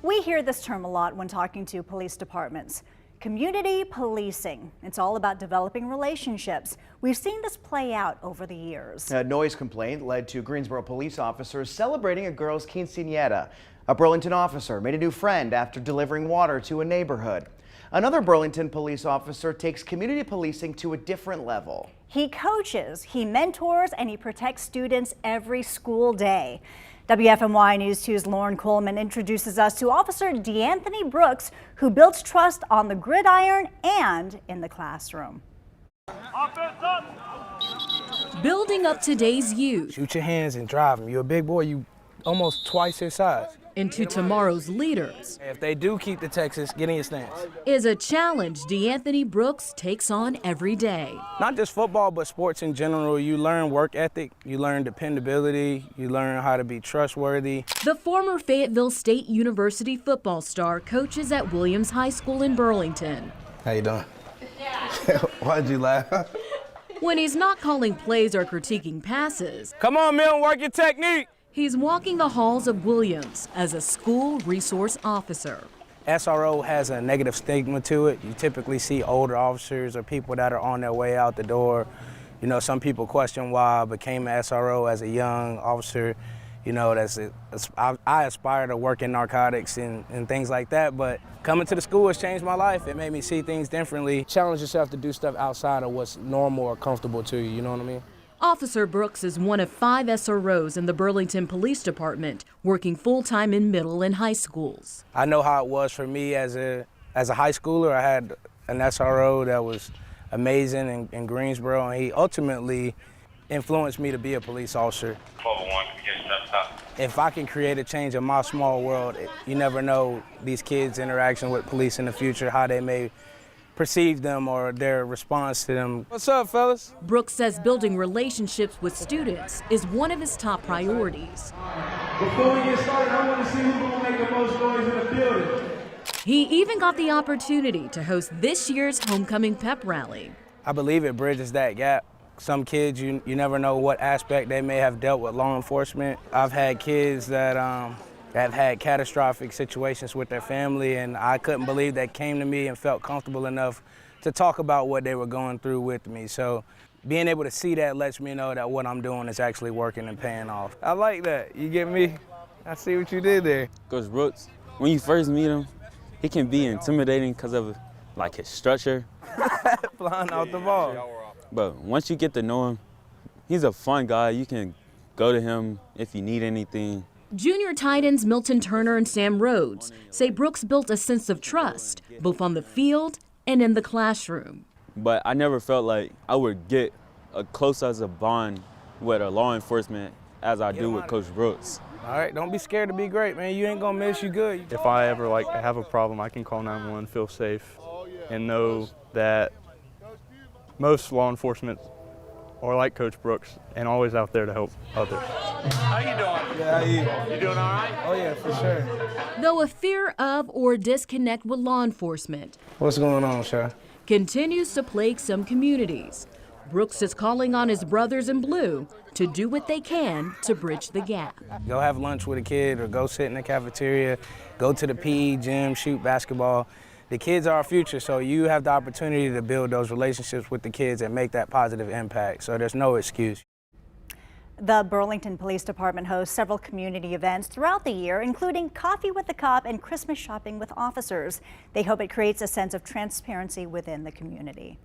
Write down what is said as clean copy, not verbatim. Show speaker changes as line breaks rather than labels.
We hear this term a lot when talking to police departments. Community policing. It's all about developing relationships. We've seen this play out over the years.
A noise complaint led to Greensboro police officers celebrating a girl's quinceañera. A Burlington officer made a new friend after delivering water to a neighborhood. Another Burlington police officer takes community policing to a different level.
He coaches, he mentors, and he protects students every school day. WFMY News 2's Lauren Coleman introduces us to Officer DeAnthony Brooks, who builds trust on the gridiron and in the classroom.
Building up today's youth.
Shoot your hands and drive them. You're a big boy, you almost twice his size.
Into tomorrow's leaders.
If they do keep the Texas, get in your stance.
Is a challenge DeAnthony Brooks takes on every day.
Not just football, but sports in general. You learn work ethic, you learn dependability, you learn how to be trustworthy.
The former Fayetteville State University football star coaches at Williams High School in Burlington.
How you doing? Why'd you laugh?
When he's not calling plays or critiquing passes,
Come on, Milton, work your technique.
he's walking the halls of Williams as a school resource officer.
SRO has a negative stigma to it. You typically see older officers or people that are on their way out the door. You know, some people question why I became an SRO as a young officer. You know, I aspire to work in narcotics and things like that, but coming to the school has changed my life. It made me see things differently. Challenge yourself to do stuff outside of what's normal or comfortable to you, you know what I mean?
Officer Brooks is one of 5 SROs in the Burlington Police Department, working full-time in middle and high schools.
I know how it was for me as a high schooler. I had an SRO that was amazing in Greensboro, and he ultimately influenced me to be a police officer. If I can create a change in my small world, you never know these kids' interaction with police in the future, how they may perceive them or their response to them. What's up, fellas?
Brooks says building relationships with students is one of his top priorities.
Before we get started, I want to see who's going to make the most noise in the building.
He even got the opportunity to host this year's homecoming pep rally.
I believe it bridges that gap. Some kids, you never know what aspect they may have dealt with law enforcement. I've had kids that have had catastrophic situations with their family, and I couldn't believe they came to me and felt comfortable enough to talk about what they were going through with me. So being able to see that lets me know that what I'm doing is actually working and paying off. I like that. You get me? I see what you did there.
Coach Brooks, when you first meet him, he can be intimidating because of like his structure.
Flying out the ball.
But once you get to know him, he's a fun guy. You can go to him if you need anything.
Junior tight ends Milton Turner and Sam Rhodes say Brooks built a sense of trust, both on the field and in the classroom.
But I never felt like I would get as close as a bond with a law enforcement as I do with Coach Brooks.
All right, don't be scared to be great, man. You ain't gonna miss, you good.
If I ever have a problem, I can call 911, feel safe, and know that most law enforcement are like Coach Brooks and always out there to help others.
How you doing?
Yeah, how you?
You doing all right?
Oh yeah, for sure.
Though a fear of or disconnect with law enforcement
What's going on, Sha?
continues to plague some communities, Brooks is calling on his brothers in blue to do what they can to bridge the gap.
Go have lunch with a kid or go sit in the cafeteria, go to the PE gym, shoot basketball. The kids are our future, so you have the opportunity to build those relationships with the kids and make that positive impact, so there's no excuse.
The Burlington Police Department hosts several community events throughout the year, including Coffee with the Cop and Christmas shopping with officers. They hope it creates a sense of transparency within the community.